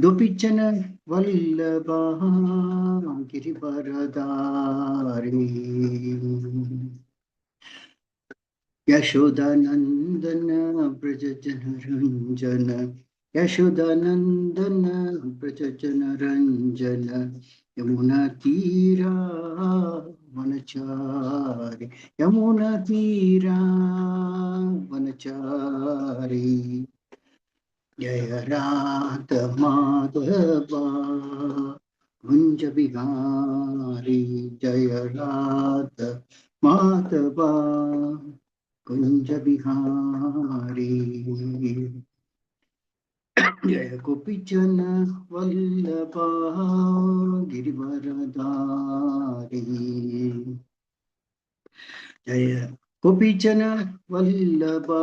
दुपिचन वल्लभा गिरिवरदारी यशोदानंदन ब्रज जन रंजन यशोदानंदन ब्रज जन रंजन यमुना तीरा वनचारी यमुना तीरा वनचारी जय राधा माधवा कुंज बिहारी जय राधा माधवा कुंज बिहारी जय गोपीजन वल्लभा गिरिवरधारी जय गोपीजन वल्लभा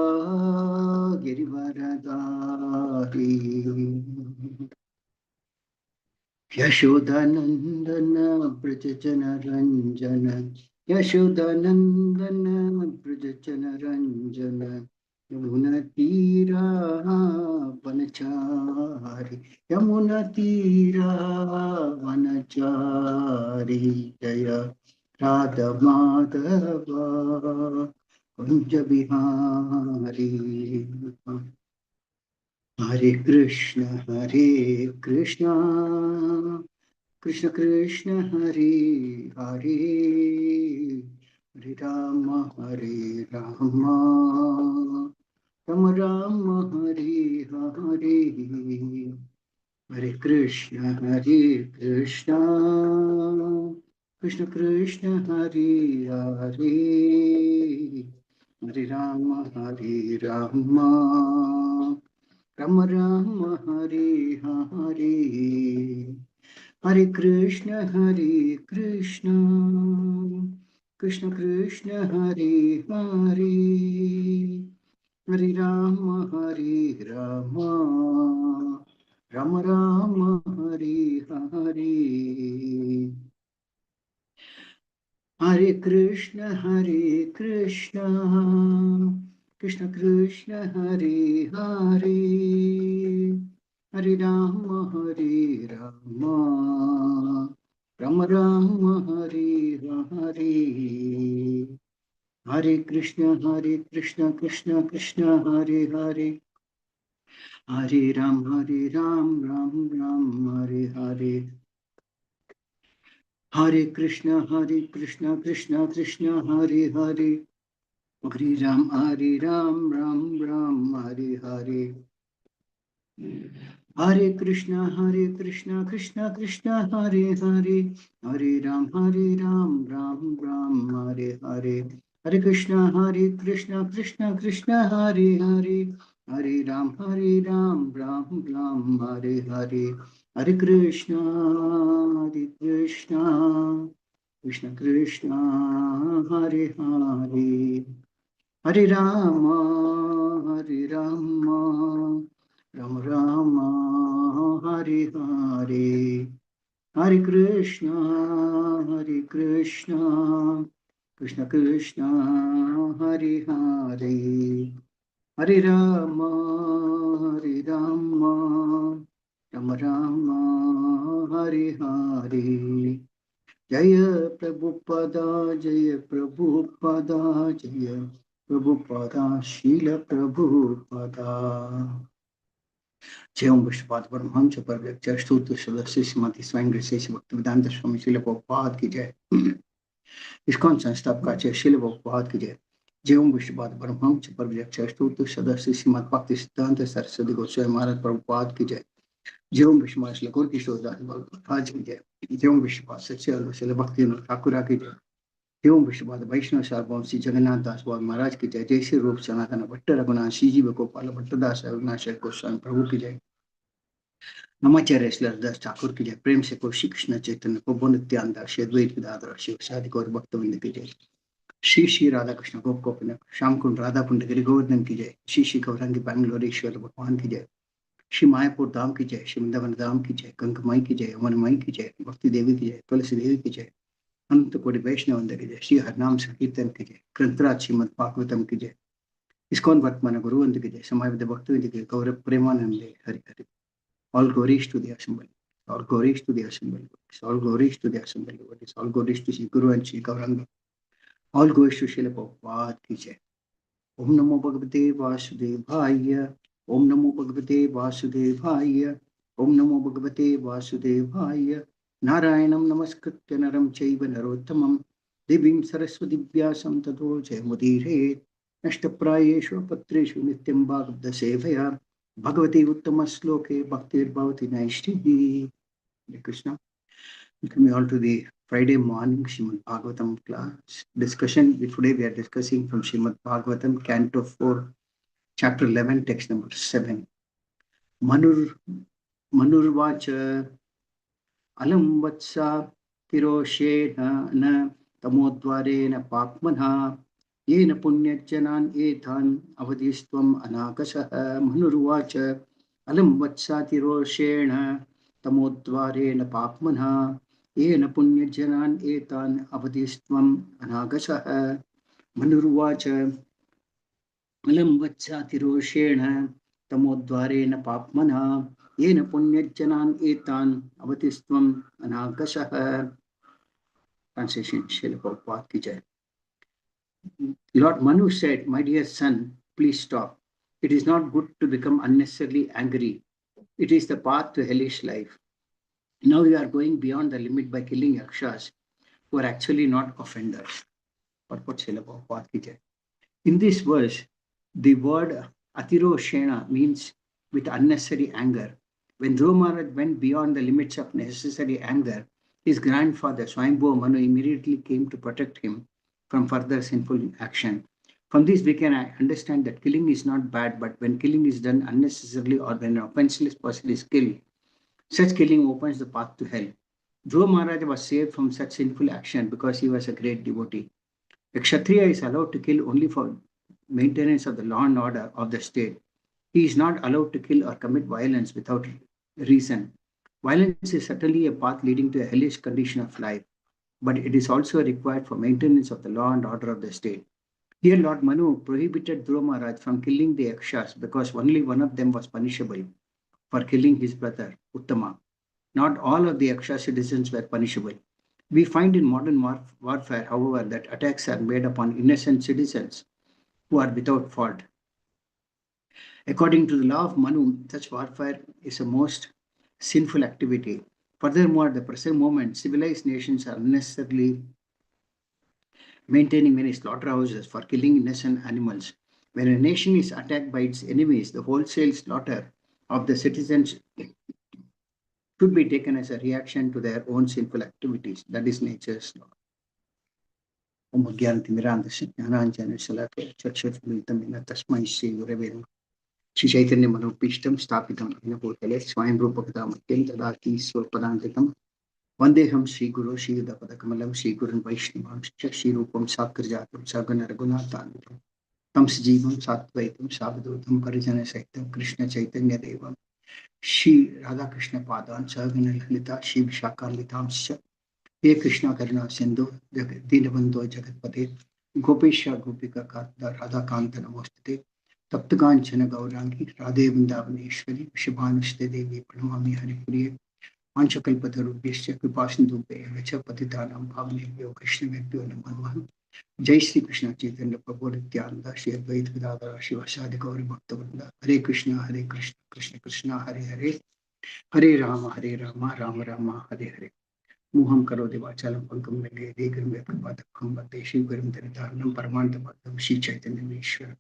गिरिवरधारी यशोदानंदन ब्रज जन रंजन यशोदानंदन ब्रज जन रंजन यमुना तीरा वनचारी यमुना तीरा वनचारी जय राधा माधवा कुंज बिहारी हरे कृष्ण कृष्ण कृष्ण हरे हरे हरे राम राम राम हरे हरे हरे कृष्ण कृष्ण कृष्ण हरे हरे हरे राम राम राम हरे हरे हरे कृष्ण कृष्ण कृष्ण हरे हरे हरे राम राम राम राम हरे हरे हरे कृष्ण कृष्ण कृष्ण हरे हरे हरे राम राम राम राम हरे हरे हरे कृष्ण कृष्ण कृष्ण हरे हरे हरे राम राम राम हरे हरे हरे कृष्ण कृष्ण कृष्ण हरे हरे हरे राम राम राम हरे हरे हरे कृष्ण कृष्ण कृष्ण हरे हरे हरे राम राम राम हरे हरे हरे कृष्ण कृष्ण कृष्ण हरे हरे हरे राम राम राम हरे हरे हरे कृष्ण कृष्ण कृष्ण हरे हरे हरे राम राम राम हरे हरे हरे कृष्ण कृष्ण कृष्ण हरे हरे हरे राम राम राम हरे हरे जय प्रभुपदा जय प्रभुपदा शील प्रभुपदा जय ओम विष्णुपाद परमहंस परिव्राजक स्तोत्र सदस्य श्रीमती स्वयं विशेष भक्तिवेदांत स्वामी शील प्रभुपाद की जय। इस्कॉन संस्थापक आचार्य शील प्रभुपाद की जय। जय ओम विष्णुपाद परमहंस परिव्राजक स्तोत्र सदस्य श्रीमद भक्ति सिद्धांत सरस्वती गोस्वामी महाराज प्रभुपाद की जय। जय ओम विष्णुपाद श्री गौर किशोर दास प्रभुपाद की जय। जय ओम विष्णुपाद सच्चे शील भक्ति ठाकुरा की जय। जय ओम विष्णुपाद वैष्णव सार्वभौम श्री जगन्नाथ दास बाबा महाराज की जय। जय श्री रूप सनातन भट्ट रघुनाथ श्री जीव गोपाल भट्टदास अविनाश गोस्वामी प्रभु की जय। नमाचार्य दास ठाकुर की जय। प्रेम से श्री कृष्ण चैतन्य प्रभु नित्यानंद श्री अद्वैत गदाधर शिव साधि गौर भक्तवृंद की जय। श्री राधा कृष्ण गोप गोपीनाथ श्याम कुंड राधा कुंड गिरि गोवर्धन की जय। श्री गौरंगी बैंगलोरेश्वर भगवान की जय। श्री मायापुर धाम की जय। श्री वृंदावन धाम की जय। गंगमई की जय। अमनमई की जय। भक्ति देवी की जय। तुलसी देवी की जय। अनंत कोटि वैष्णव वंदे की जय। श्री हरनाम संकीर्तन की जय। ग्रंथराज श्रीमद भागवतम की जय। इस्कॉन वर्तमान गुरु वंदे की जय। समय भक्त की जय। गौरव प्रेमानंदे Hari Hari. All glories to the assembled. All glories to the assembled. All glories to the assembled. All glories to Sri Guru and Sri Gauranga. All glories to Srila Prabhupada ki jai. Om Namo Bhagavate Vasudevaya. Om Namo Bhagavate Vasudevaya. Om Namo Bhagavate Vasudevaya. Narayanam Namaskritya Naram Chaiva Narottamam. Devim Saraswati Vyasam Tato Jayamudire. Nashtaprayeshu Patreshu Nityam Bhagavata Sevaya. Bhagavati Uttama Sloke Bhaktir Bhavati Naishtihi. Hare Krishna. Welcome you all to the Friday morning Srimad Bhagavatam class discussion. Today we are discussing from Srimad Bhagavatam, Canto 4, Chapter 11, text number 7. Manurvacha Alam Vatsa Tiroshena na Tamodvarena Papmanha Yena Punyajjanan Ethan Avadhistvam Anakasaha. Manurvacha Alam Vatsa Tiroshena Tamodvarena Papmanha Yena Punyajjanan Etan Avadhistvam Anagasaha. Manurvacha Alam Vatsa Tiroshena Tamodvarena Papmanha Yena Punyajjanan Etan Avadhistvam Anagasaha. Translation Srila Prabhupada ki jai. Lord Manu said, "My dear son, please stop. It is not good to become unnecessarily angry. It is the path to hellish life. Now you are going beyond the limit by killing yakshas who are actually not offenders." In this verse, the word Atiro Shena means with unnecessary anger. When Dhruva Maharaj went beyond the limits of necessary anger, his grandfather Swayambhuva Manu immediately came to protect him from further sinful action. From this, we can understand that killing is not bad, but when killing is done unnecessarily or when an offenseless person is killed, such killing opens the path to hell. Dhruva Maharaj was saved from such sinful action because he was a great devotee. A Kshatriya is allowed to kill only for maintenance of the law and order of the state. He is not allowed to kill or commit violence without reason. Violence is certainly a path leading to a hellish condition of life, but it is also required for maintenance of the law and order of the state. Here, Lord Manu prohibited Dhruva Maharaj from killing the Yakshas because only one of them was punishable for killing his brother, Uttama. Not all of the Yaksha citizens were punishable. We find in modern warfare, however, that attacks are made upon innocent citizens who are without fault. According to the law of Manu, such warfare is a most sinful activity. Furthermore, at the present moment, civilized nations are unnecessarily maintaining many slaughterhouses for killing innocent animals. When a nation is attacked by its enemies, the wholesale slaughter of the citizens should be taken as a reaction to their own sinful activities. That is nature's law. Shri Chaitanya Manopishtam Stapitam Bhutale Swayam Rupakadamatyan Tadaki Swapadantikam Vandeham Shri Guru Shri Yudapadakamalam Shri Gurun Vaishnavam Shri Rupam Sakarjatam Sagana Raghunathanam Tam Sajivam Satvaitam Sabadodam Parijana Saitam Krishna Chaitanya Devam Shri Radha Krishna Padan Sagana Lalita Shri Vishakar Litamscha He Krishna Karuna Sindhu Dinabandho Jagatpate Gopesha Gopika Kanta Radha Kanta Namostate Taptakanchana Gaurangi Radhe Vrindavaneshwari Vrishabhanushte Devi Pranamami Haripriye Panchakalpatarubhyasya Kripasindhubhaya Vacha Patitanam Bhavnebhyo Krishnamebhyo Namo Namaha. Jai Shri Krishna Chaitanya Prabhu Nityananda Shri Advaita Gadadhara Shivasadi Gauri Bhaktavrinda. Hare Krishna Krishna Krishna Hare Hare Hare Rama Rama Rama Hare Hare. Muham Karoti Vachalam Pankam Mele Degaram Vepapatakam Bhate Shiv Garam Daridaranam Paramantabhaktam Shri Chaitanya Ishwara.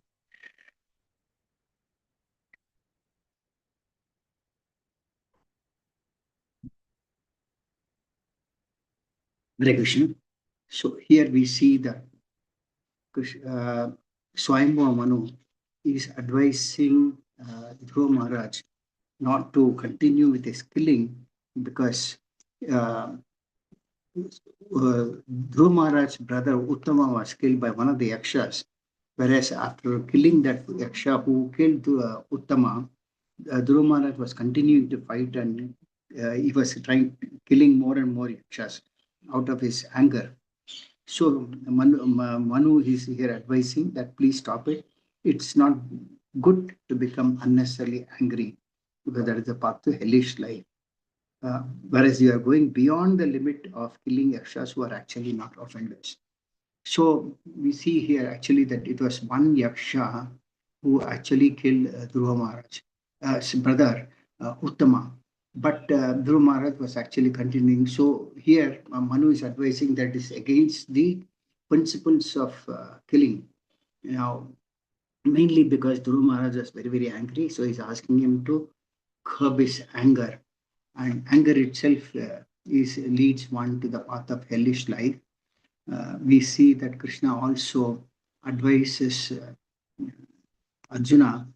Hare Krishna. So here we see that Swayambhuva Manu is advising Dhruva Maharaj not to continue with his killing because Dhruva Maharaj's brother Uttama was killed by one of the Yakshas, whereas after killing that Yaksha who killed Uttama, Dhruva Maharaj was continuing to fight and he was killing more and more Yakshas out of his anger. So Manu is here advising that please stop it. It's not good to become unnecessarily angry. because that is the path to hellish life. Whereas you are going beyond the limit of killing yakshas who are actually not offenders. So we see here actually that it was one yaksha who actually killed Dhruva Maharaj, his brother Uttama. But Dhruva Maharaj was actually continuing. So here Manu is advising that is against the principles of killing. Now, mainly because Dhruva Maharaj was very, very angry. So he's asking him to curb his anger. And anger itself leads one to the path of hellish life. We see that Krishna also advises Arjuna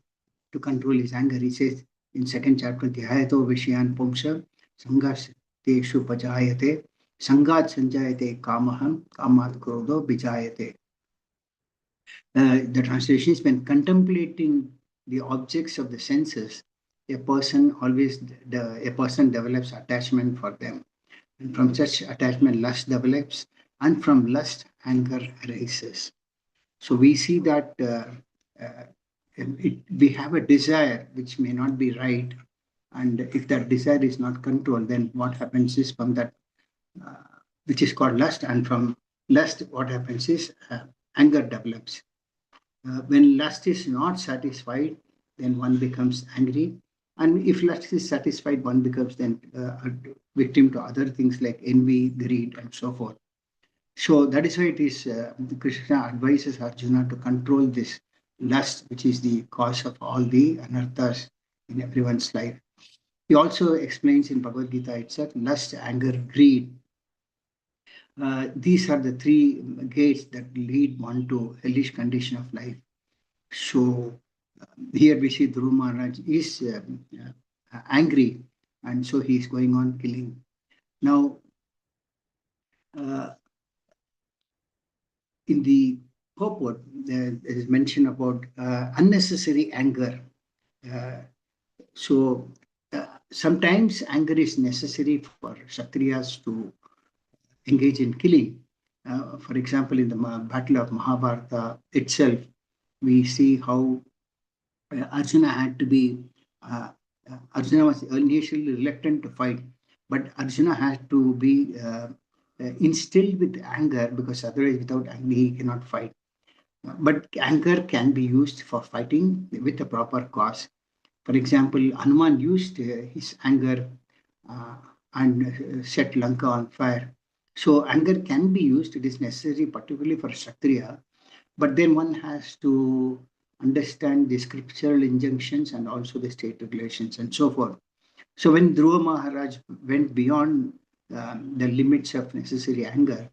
to control his anger. He says in second chapter, Dhyayato Vishyan Pumsa Sangas Teshu Pajayate Sangat Sanjayate Kamaham Kamat Krodho Vijayate. The translation is when contemplating the objects of the senses, a person develops attachment for them. And from such attachment, lust develops, and from lust, anger arises. So we see that we have a desire which may not be right, and if that desire is not controlled, then what happens is from that, which is called lust, and from lust, what happens is anger develops. When lust is not satisfied, then one becomes angry. And if lust is satisfied, one becomes then a victim to other things like envy, greed, and so forth. So that is why it is Krishna advises Arjuna to control this lust, which is the cause of all the anarthas in everyone's life. He also explains in Bhagavad Gita itself lust, anger, greed. These are the three gates that lead one to hellish condition of life. So here we see Dhruva Maharaj is angry, and so he is going on killing. Now, in the purport, there is mention about unnecessary anger. So sometimes anger is necessary for Kshatriyas to engage in killing. For example, in the Battle of Mahabharata itself, we see how Arjuna had to be, Arjuna was initially reluctant to fight, but Arjuna had to be instilled with anger, because otherwise without anger he cannot fight. But anger can be used for fighting with a proper cause. For example, Hanuman used his anger uh, and set Lanka on fire. So anger can be used. It is necessary, particularly for Kshatriya. But then one has to understand the scriptural injunctions and also the state regulations and so forth. So when Dhruva Maharaj went beyond the limits of necessary anger,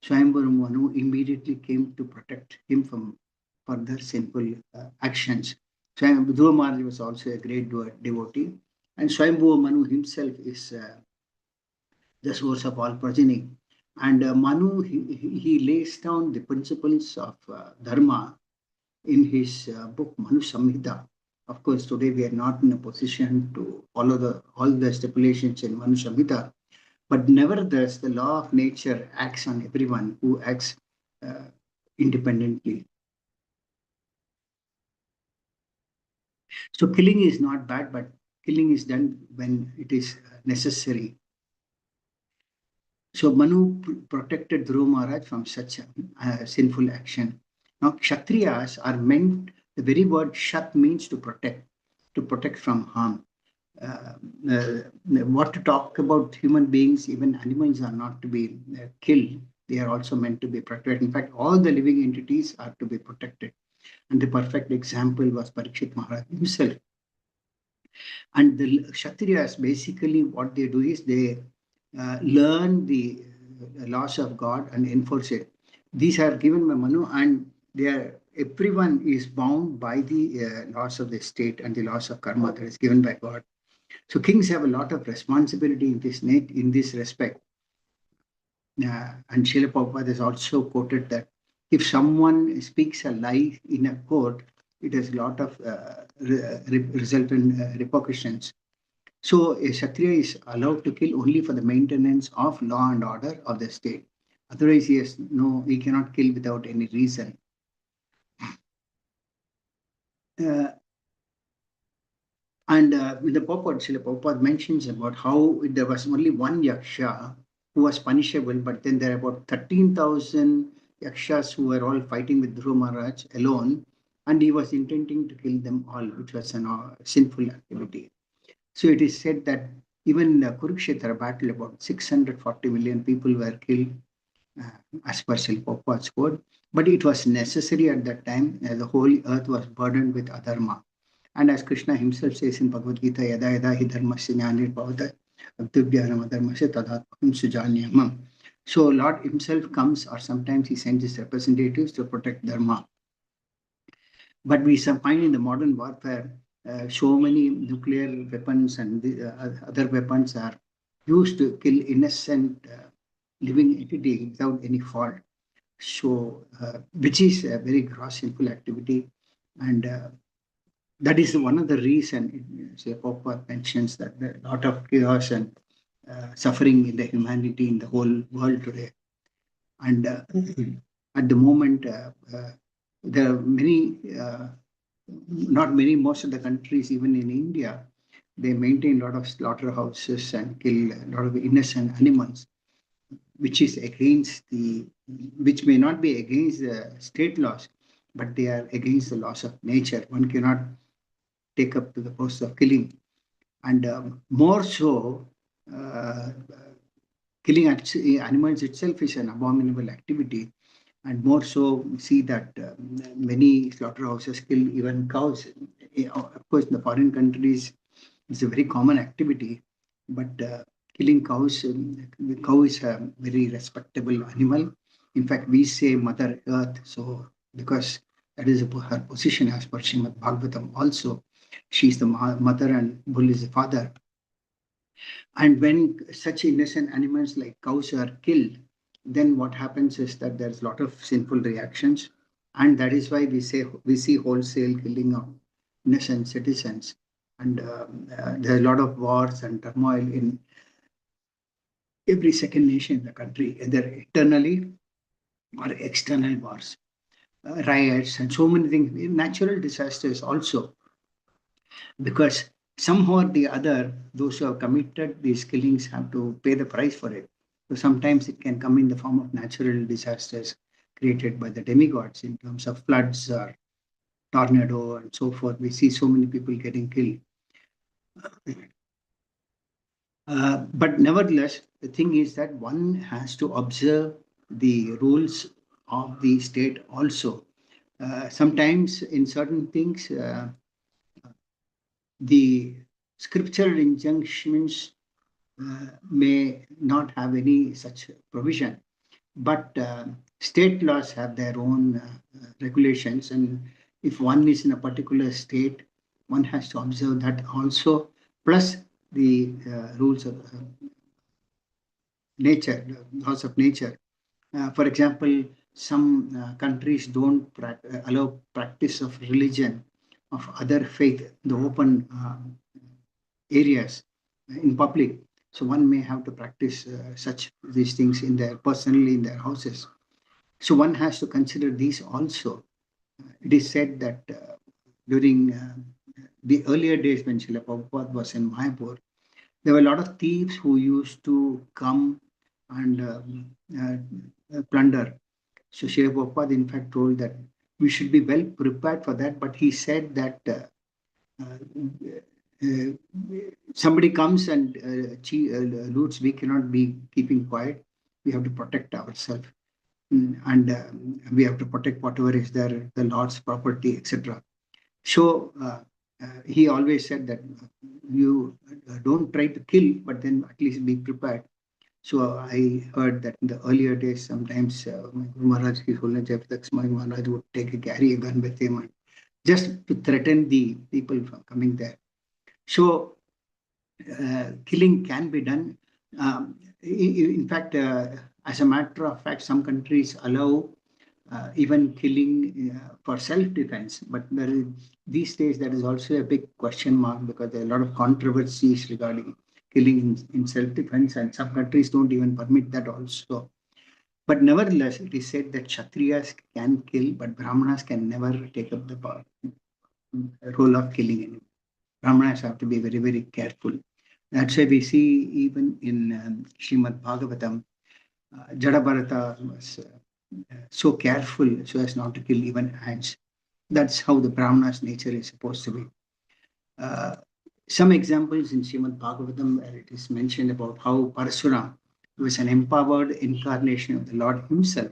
Swayambara Manu immediately came to protect him from further sinful actions. Dhruva Maharaj was also a great devotee, and Swayambara Manu himself is the source of all progeny. And Manu, he lays down the principles of dharma in his book Manu Samhita. Of course, today we are not in a position to follow all the stipulations in Manu Samhita, but nevertheless, the law of nature acts on everyone who acts uh, independently. So killing is not bad, but killing is done when it is necessary. So Manu protected Dhruva Maharaj from such sinful action. Now, Kshatriyas are meant, the very word Shat means to protect from harm. Uh, what to talk about human beings, even animals are not to be killed. They are also meant to be protected. In fact, all the living entities are to be protected. And the perfect example was Parikshit Maharaj himself. And the Kshatriyas, basically what they do is they learn the laws of God and enforce it. These are given by Manu, and they are, everyone is bound by the laws of the state and the laws of karma that is given by God. So kings have a lot of responsibility in this respect. And Srila Prabhupada has also quoted that if someone speaks a lie in a court, it has a lot of resultant repercussions. So a Kshatriya is allowed to kill only for the maintenance of law and order of the state. Otherwise, he cannot kill without any reason. Uh, And the Srila Prabhupada mentions about how there was only one yaksha who was punishable, but then there are about 13,000 yakshas who were all fighting with Dhruva Maharaj alone, and he was intending to kill them all, which was a sinful activity. So it is said that even in the Kurukshetra battle, about 640 million people were killed, as per Srila Prabhupada's word. But it was necessary at that time, as the whole earth was burdened with adharma. And as Krishna himself says in Bhagavad Gita, yada yada hi dharmasya jnanir bhavata abdubhyanam adharmasya tadatmam sujanyamam. So Lord himself comes, or sometimes he sends his representatives to protect dharma. But we find in the modern warfare, so many nuclear weapons and other weapons are used to kill innocent living entity without any fault. So, which is a very gross sinful activity, and that is one of the reason. Say, Papa mentions that there are a lot of chaos and suffering in the humanity in the whole world today. And at the moment, there are many, not many, most of the countries, even in India, they maintain a lot of slaughterhouses and kill a lot of innocent animals, which is against which may not be against the state laws, but they are against the laws of nature. One cannot take up to the process of killing. And more so, uh, killing animals itself is an abominable activity. And more so, we see that many slaughterhouses kill even cows. Of course, in the foreign countries, it's a very common activity, but killing cows, the cow is a very respectable animal. In fact, we say Mother Earth, so because that is her position as per Srimad Bhagavatam also. She is the mother and bull is the father. And when such innocent animals like cows are killed, then what happens is that there's a lot of sinful reactions, and that is why we see wholesale killing of innocent citizens, and there are a lot of wars and turmoil in every second nation in the country, either internally or external wars, riots, and so many things, natural disasters also, because somehow or the other, those who have committed these killings have to pay the price for it. So sometimes it can come in the form of natural disasters created by the demigods in terms of floods or tornado and so forth. We see so many people getting killed. But nevertheless, the thing is that one has to observe the rules of the state also. Sometimes in certain things, the scriptural injunctions may not have any such provision, but state laws have their own regulations, and if one is in a particular state, one has to observe that also, plus the rules of nature, laws of nature. For example, some countries don't allow practice of religion, of other faith, in the open areas in public. So one may have to practice such these things in their personally in their houses. So one has to consider these also. It is said that during the earlier days when Srila Prabhupada was in Mayapur, there were a lot of thieves who used to come and plunder. So Srila Prabhupada in fact told that we should be well prepared for that, but he said that uh, somebody comes and loots, we cannot be keeping quiet. We have to protect ourselves. And we have to protect whatever is there, the Lord's property, etc. So he always said that you don't try to kill, but then at least be prepared. So I heard that in the earlier days, sometimes Maharaj, His Holiness Jayaprakash Maharaj would carry a gun with him and just to threaten the people from coming there. So killing can be done. In fact, as a matter of fact, some countries allow even killing for self-defense. But these days, there is also a big question mark because there are a lot of controversies regarding killing in self-defense, and some countries don't even permit that also. But nevertheless, it is said that Kshatriyas can kill, but Brahmanas can never take up the role of killing anyone. Brahmanas have to be very, very careful. That's why we see even in Srimad Bhagavatam, Jadabharata was so careful so as not to kill even ants. That's how the Brahmana's nature is supposed to be. Some examples in Srimad Bhagavatam where it is mentioned about how Parasuram was an empowered incarnation of the Lord himself,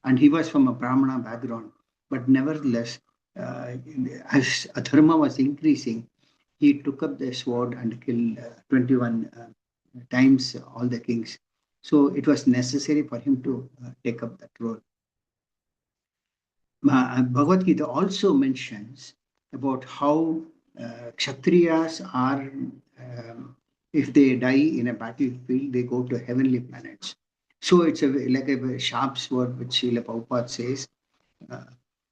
and he was from a Brahmana background. But nevertheless, as Adharma was increasing, he took up the sword and killed 21 times all the kings. So it was necessary for him to take up that role. Bhagavad Gita also mentions about how Kshatriyas are, if they die in a battlefield, they go to heavenly planets. So it's like a sharp sword, which Srila Prabhupada says. Uh,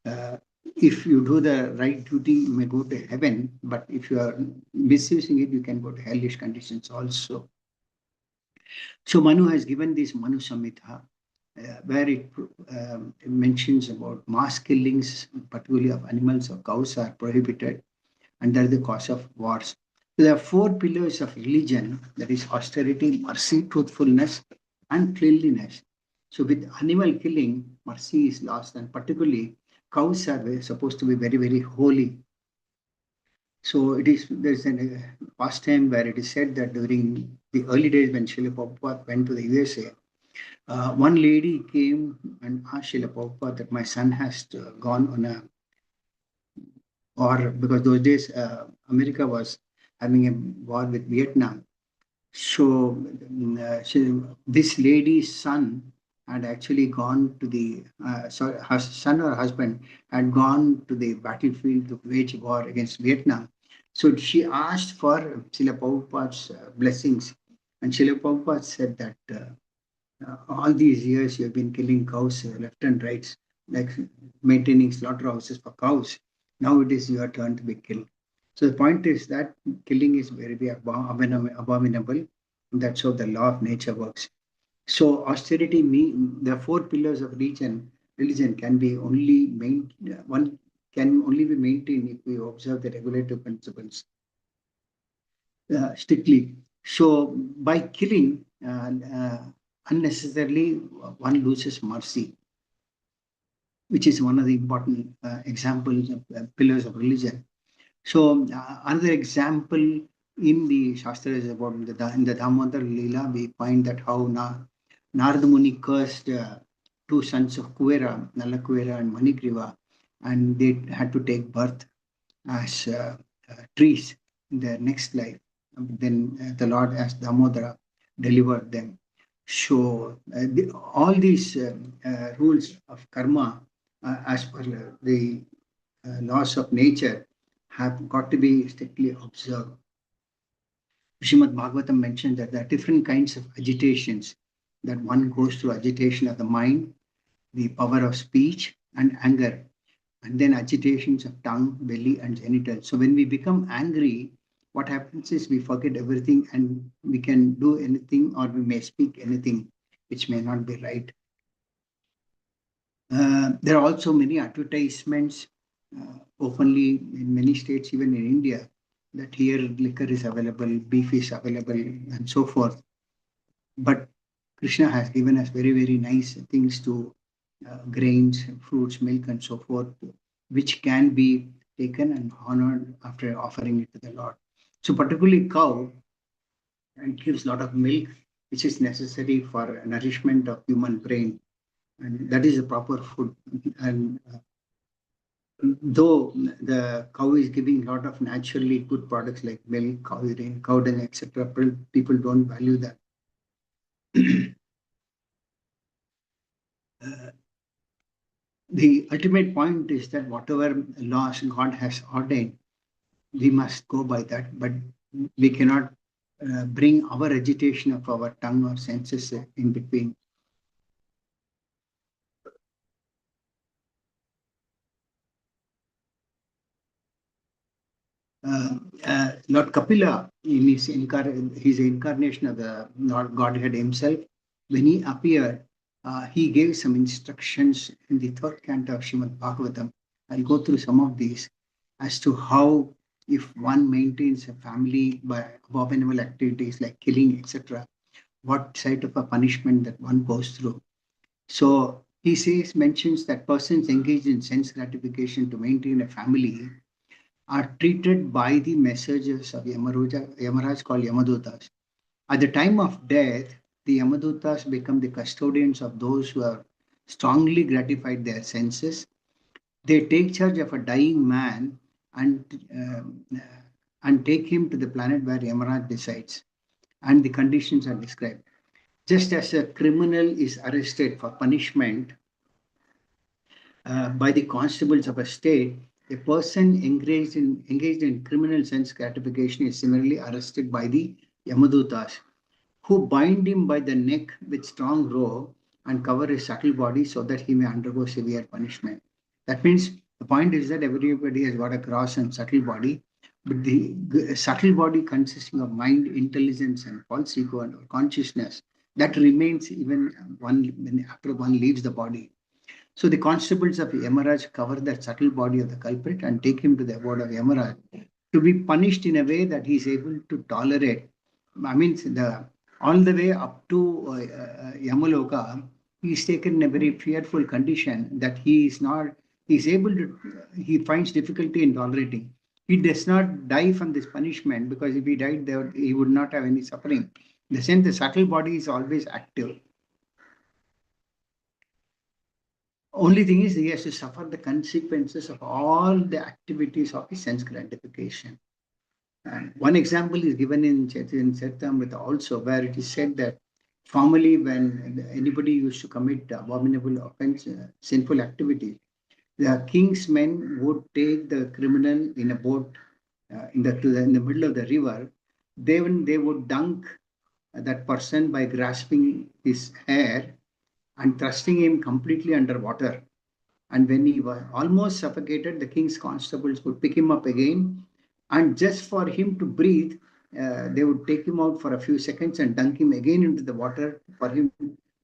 uh, if you do the right duty, you may go to heaven, but if you are misusing it, you can go to hellish conditions also. So Manu has given this Manu Samhita, where it mentions about mass killings, particularly of animals or cows, are prohibited, and that is the cause of wars. So there are four pillars of religion, that is austerity, mercy, truthfulness, and cleanliness. So with animal killing, mercy is lost, and particularly cows are supposed to be very, very holy. So there's a pastime where it is said that during the early days when Srila Prabhupada went to the USA, one lady came and asked Srila Prabhupada that my son has gone on a war, because those days America was having a war with Vietnam. So this lady's son had actually gone to her son or husband had gone to the battlefield to wage war against Vietnam. So she asked for Srila Prabhupada's blessings, and Srila Prabhupada said that all these years you have been killing cows left and right, like maintaining slaughterhouses for cows. Now it is your turn to be killed. So the point is that killing is very, very abominable. That's how the law of nature works. So austerity, the four pillars of religion can be only one can only be maintained if we observe the regulative principles strictly. So by killing unnecessarily, one loses mercy, which is one of the important examples of pillars of religion. So another example in the Shastras is about in the Damodar Leela, we find that how Narada Muni cursed two sons of Kuvera, Nalakuvera and Manigriva, and they had to take birth as trees in their next life. Then the Lord, as Damodara, delivered them. So all these rules of karma, as per the laws of nature, have got to be strictly observed. Srimad Bhagavatam mentioned that there are different kinds of agitations, that one goes through agitation of the mind, the power of speech, and anger, and then agitations of tongue, belly, and genitals. So when we become angry, what happens is we forget everything and we can do anything, or we may speak anything which may not be right. There are also many advertisements openly in many states, even in India, that here liquor is available, beef is available, and so forth. But Krishna has given us very, very nice things to grains, fruits, milk, and so forth, which can be taken and honored after offering it to the Lord. So, particularly cow, it gives a lot of milk, which is necessary for nourishment of human brain, and that is the proper food. And though the cow is giving a lot of naturally good products like milk, cow urine, cow dung, etc., people don't value that. The ultimate point is that whatever laws God has ordained, we must go by that, but we cannot bring our agitation of our tongue or senses in between. Lord Kapila, he's the incarnation of the Lord Godhead himself. When he appeared, he gave some instructions in the third canto of Srimad Bhagavatam. I'll go through some of these as to how if one maintains a family by abominable activities like killing, etc., what sort of a punishment that one goes through. So he says, mentions that persons engaged in sense gratification to maintain a family are treated by the messengers of Yamaraj called Yamadutas. At the time of death, the Yamadutas become the custodians of those who have strongly gratified their senses. They take charge of a dying man and and take him to the planet where Yamaraj decides, and the conditions are described. Just as a criminal is arrested for punishment by the constables of a state, a person engaged in criminal sense gratification is similarly arrested by the Yamadutas, who bind him by the neck with strong rope and cover his subtle body so that he may undergo severe punishment. That means the point is that everybody has got a gross and subtle body, but the subtle body consisting of mind, intelligence, and false ego and consciousness that remains even after one leaves the body. So the constables of Yamaraj cover the subtle body of the culprit and take him to the abode of Yamaraj to be punished in a way that he is able to tolerate. I mean, the all the way up to Yamaloka, he is taken in a very fearful condition that he is not, he is able to, he finds difficulty in tolerating. He does not die from this punishment because if he died there, he would not have any suffering. In the sense, the subtle body is always active. Only thing is, he has to suffer the consequences of all the activities of his sense gratification. And one example is given in Charitamrita also, where it is said that formerly, when anybody used to commit abominable offense, sinful activity, the king's men would take the criminal in a boat in the middle of the river. They would dunk that person by grasping his hair and thrusting him completely underwater. And when he was almost suffocated, the king's constables would pick him up again. And just for him to breathe, they would take him out for a few seconds and dunk him again into the water for him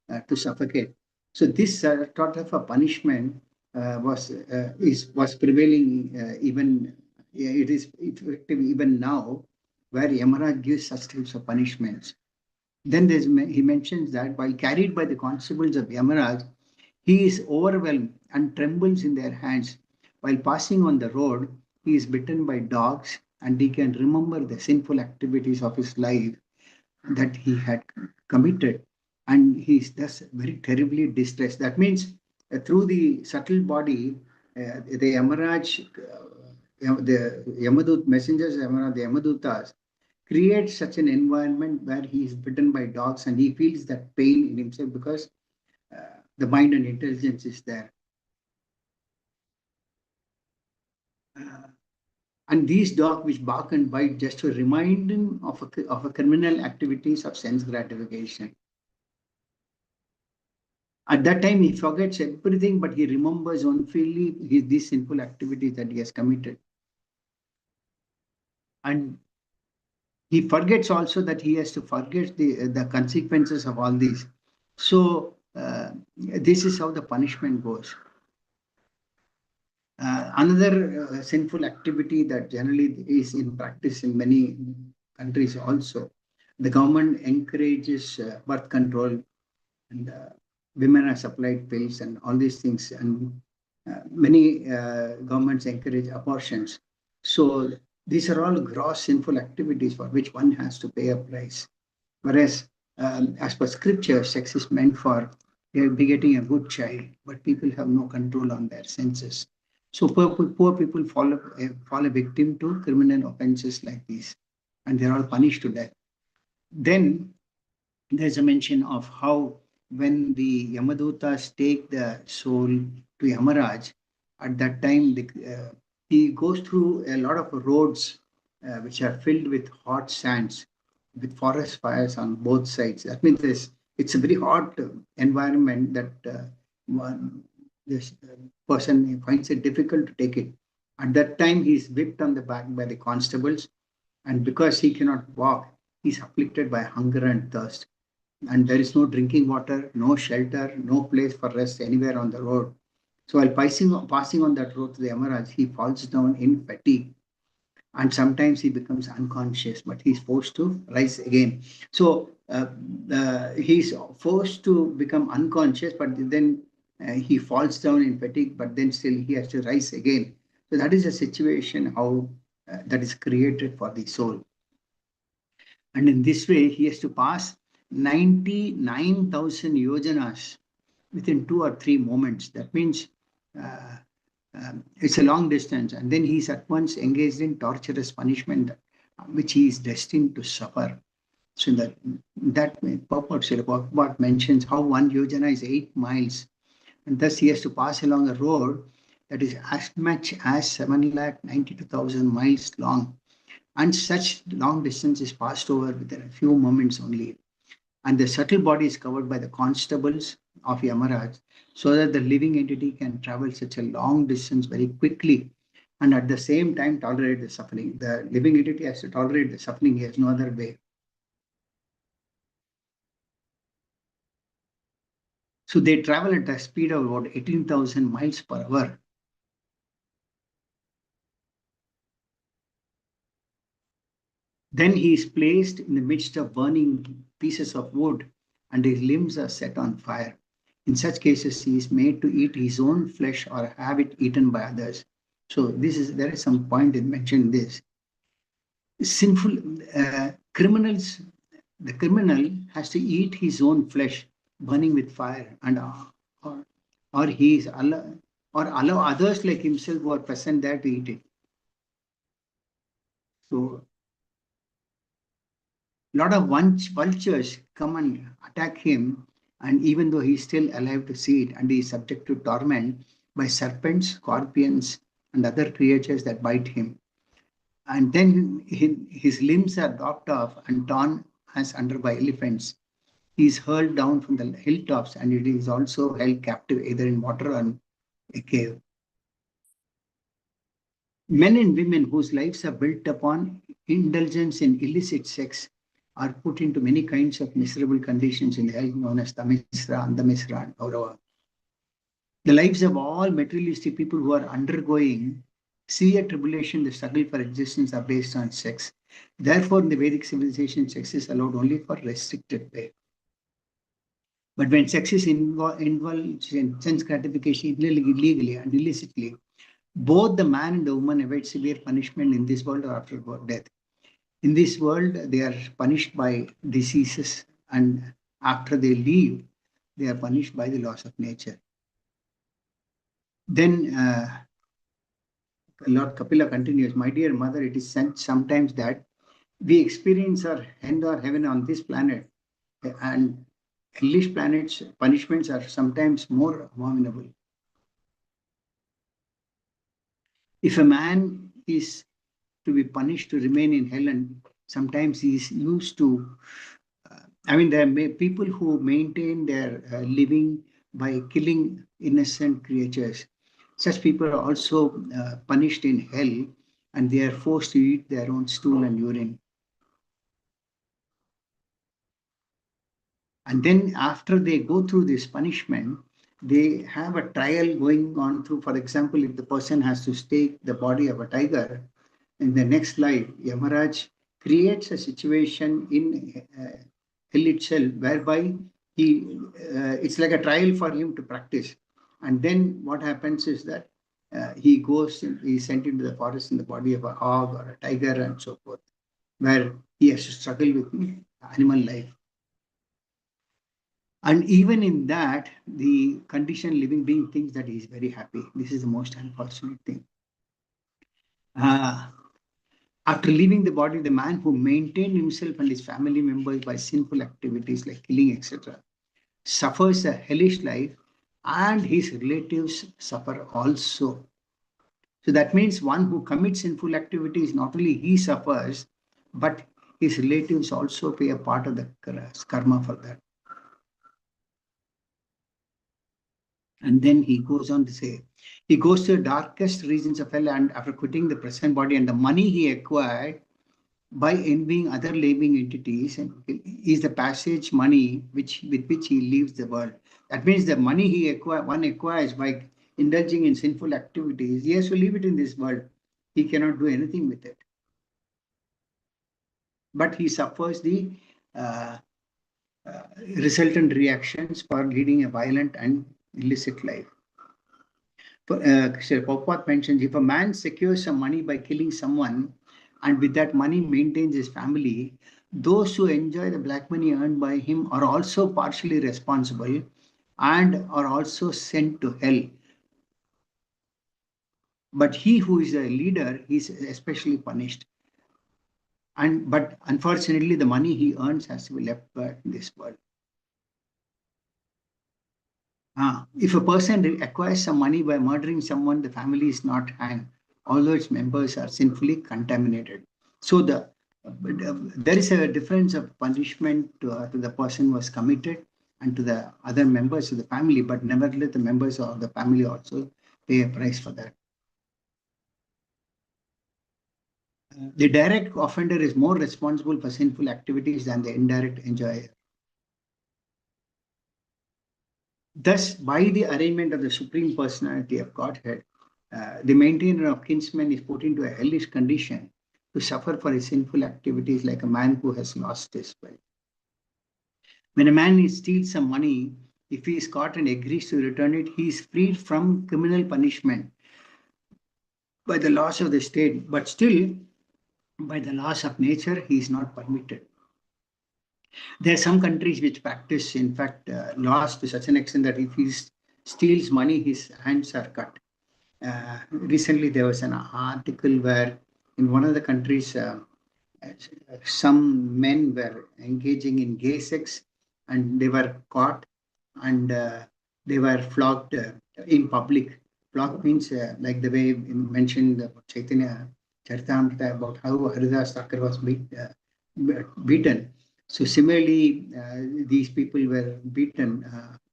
to suffocate. So this sort of a punishment was prevailing even it is effective even now, where Yamaraj gives such types of punishments. Then he mentions that while carried by the constables of Yamaraj, he is overwhelmed and trembles in their hands. While passing on the road, he is bitten by dogs and he can remember the sinful activities of his life that he had committed. And he is thus very terribly distressed. That means through the subtle body, the Yamaraj, the Yamadut messengers, the Yamadutas, create such an environment where he is bitten by dogs and he feels that pain in himself because the mind and intelligence is there. And these dogs which bark and bite just to remind him of a criminal activities of sense gratification. At that time, he forgets everything, but he remembers only these sinful activities that he has committed. And he forgets also that he has to forget the consequences of all these. So this is how the punishment goes. Another sinful activity that generally is in practice in many countries also, the government encourages birth control and women are supplied pills and all these things, and many governments encourage abortions. So these are all gross sinful activities for which one has to pay a price. Whereas, as per scripture, sex is meant for begetting a good child, but people have no control on their senses. So poor people fall a victim to criminal offenses like these, and they're all punished to death. Then there's a mention of how when the Yamadutas take the soul to Yamaraj, at that time he goes through a lot of roads which are filled with hot sands, with forest fires on both sides. That means it's a very hot environment that this person finds it difficult to take it. At that time, he is whipped on the back by the constables, and because he cannot walk, he is afflicted by hunger and thirst. And there is no drinking water, no shelter, no place for rest anywhere on the road. So while passing on that road to the Yamaraj, he falls down in fatigue. and sometimes he becomes unconscious, but he's forced to rise again. So he's forced to become unconscious, but then he falls down in fatigue, but then still he has to rise again. So that is a situation how that is created for the soul. And in this way, he has to pass 99,000 yojanas within 2 or 3 moments. That means it's a long distance. And then he's at once engaged in torturous punishment, which he is destined to suffer. So that purport Srila Prabhupada mentions how 1 yojana is 8 miles. And thus he has to pass along a road that is as much as 792,000 miles long. And such long distance is passed over within a few moments only. And the subtle body is covered by the constables of Yamaraj, so that the living entity can travel such a long distance very quickly and at the same time tolerate the suffering. The living entity has to tolerate the suffering, he has no other way. So they travel at a speed of about 18,000 miles per hour. Then he is placed in the midst of burning pieces of wood, and his limbs are set on fire. In such cases, he is made to eat his own flesh or have it eaten by others. So there is some point in mentioning this. Sinful criminals, the criminal has to eat his own flesh, burning with fire, and or, or he is allow others like himself who are present there to eat it. So lot of vultures come and attack him, and even though he's still alive to see it, and he is subject to torment by serpents, scorpions, and other creatures that bite him. And then his limbs are lopped off and torn as under by elephants. He is hurled down from the hilltops, and it is also held captive either in water or a cave. Men and women whose lives are built upon indulgence in illicit sex are put into many kinds of miserable conditions in hell known as Tamisra, Andamisra, and Gaurava. The lives of all materialistic people who are undergoing severe tribulation, the struggle for existence are based on sex. Therefore, in the Vedic civilization, sex is allowed only for restricted pay. But when sex is involved in sense gratification illegally and illicitly, both the man and the woman await severe punishment in this world or after death. In this world, they are punished by diseases, and after they leave, they are punished by the laws of nature. Then Lord Kapila continues, my dear mother, it is said sometimes that we experience our end or heaven on this planet, and hellish planets' punishments are sometimes more abominable. If a man is to be punished to remain in hell, and sometimes he is used to there are people who maintain their living by killing innocent creatures. Such people are also punished in hell, and they are forced to eat their own stool and urine. And then after they go through this punishment, they have a trial going on through. For example, if the person has to stake the body of a tiger in the next life, Yamaraj creates a situation in hell itself whereby it's like a trial for him to practice. And then what happens is that he's sent into the forest in the body of a hog or a tiger and so forth, where he has to struggle with animal life. And even in that, the conditioned living being thinks that he is very happy. This is the most unfortunate thing. After leaving the body, the man who maintained himself and his family members by sinful activities like killing, etc., suffers a hellish life, and his relatives suffer also. So that means one who commits sinful activities, not only he suffers, but his relatives also pay a part of the karma for that. And then he goes on to say, he goes to the darkest regions of hell, and after quitting the present body and the money he acquired by envying other living entities, and is the passage money with which he leaves the world. That means the money one acquires by indulging in sinful activities, he has to leave it in this world. He cannot do anything with it. but he suffers the uh, resultant reactions for leading a violent and illicit life. Prabhupada mentions, if a man secures some money by killing someone and with that money maintains his family, those who enjoy the black money earned by him are also partially responsible and are also sent to hell. But he who is a leader, he is especially punished. But unfortunately, the money he earns has to be left back in this world. If a person acquires some money by murdering someone, the family is not hanged, although its members are sinfully contaminated. So there is a difference of punishment to the person who was committed and to the other members of the family, but nevertheless, the members of the family also pay a price for that. The direct offender is more responsible for sinful activities than the indirect enjoyer. Thus, by the arrangement of the Supreme Personality of Godhead, the maintainer of kinsmen is put into a hellish condition to suffer for his sinful activities like a man who has lost his wealth. When a man steals some money, if he is caught and agrees to return it, he is freed from criminal punishment by the laws of the state, but still, by the laws of nature, he is not permitted. There are some countries which practice, in fact, laws to such an extent that if he steals money, his hands are cut. Recently, there was an article where in one of the countries, some men were engaging in gay sex and they were caught and they were flogged in public. Flogged means like the way mentioned about Chaitanya Charitamrita about how Haridas Thakur was beaten. So similarly, these people were beaten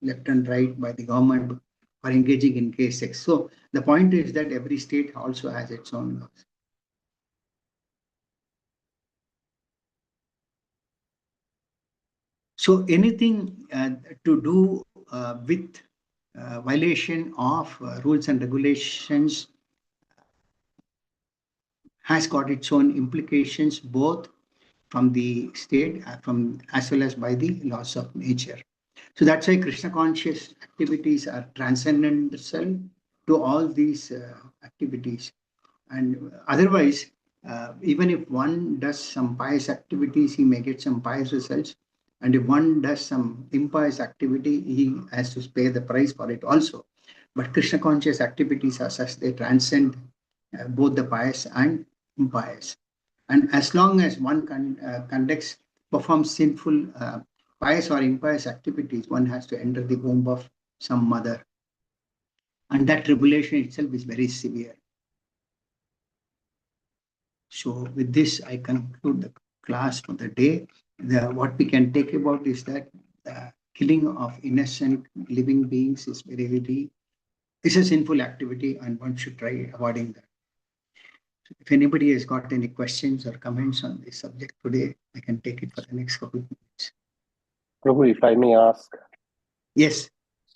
left and right by the government for engaging in gay sex. So the point is that every state also has its own laws. So anything to do with violation of rules and regulations has got its own implications both from the state from as well as by the laws of nature. So that's why Krishna conscious activities are transcendental to all these activities. And otherwise, even if one does some pious activities, he may get some pious results. And if one does some impious activity, he has to pay the price for it also. But Krishna conscious activities are such they transcend both the pious and impious. And as long as one performs sinful, pious or impious activities, one has to enter the womb of some mother. And that tribulation itself is very severe. So with this, I conclude the class for the day. What we can take about is that the killing of innocent living beings is is a sinful activity and one should try avoiding that. So if anybody has got any questions or comments on this subject today, I can take it for the next couple of minutes. Prabhu, if I may ask. Yes.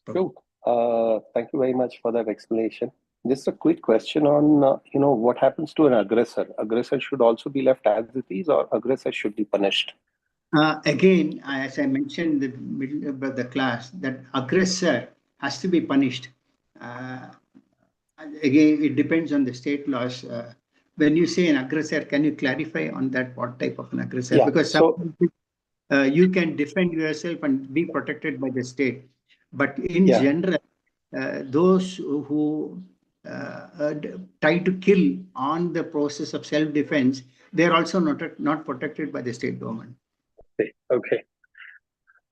Prabhu, thank you very much for that explanation. Just a quick question on, what happens to an aggressor? Aggressor should also be left as it is, or aggressor should be punished? Again, as I mentioned in the middle of the class, that aggressor has to be punished. Again, it depends on the state laws. When you say an aggressor, can you clarify on that what type of an aggressor? Yeah, because you can defend yourself and be protected by the state. But in general, those who try to kill on the process of self-defense, they are also not protected by the state government. Okay.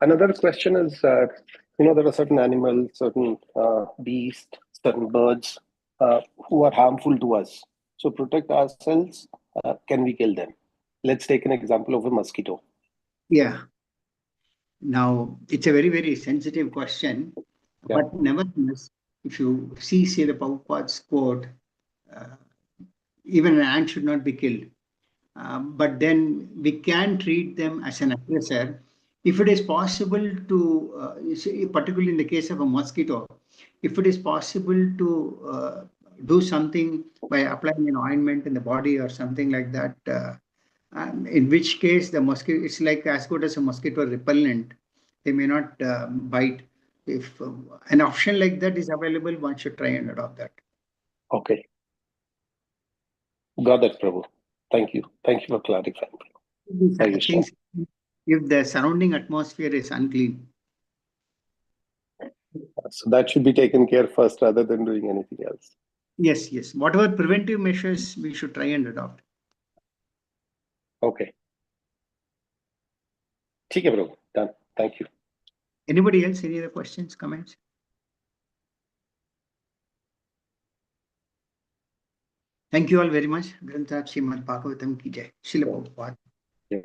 Another question is, there are certain animals, certain beasts, certain birds who are harmful to us. So protect ourselves, can we kill them? Let's take an example of a mosquito. Yeah. Now, it's a very, very sensitive question. Yeah. But nevertheless, if you see the Prabhupada's quote, even an ant should not be killed. But then we can treat them as an aggressor. If it is possible to, particularly in the case of a mosquito, if it is possible to do something by applying an ointment in the body or something like that, In which case the mosquito, it's like as good as a mosquito repellent. They may not bite. If an option like that is available, one should try and adopt that. Okay. Got that, Prabhu. Thank you. Thank you for clarifying. These things, if the surrounding atmosphere is unclean. So that should be taken care first rather than doing anything else. Yes, yes. Whatever preventive measures we should try and adopt. Okay. Okay, Prabhu. Done. Thank you. Anybody else? Any other questions, comments? Thank you all very much. Grantha Srimad Bhagavatam ki jai. Srila Prabhupada. Yeah.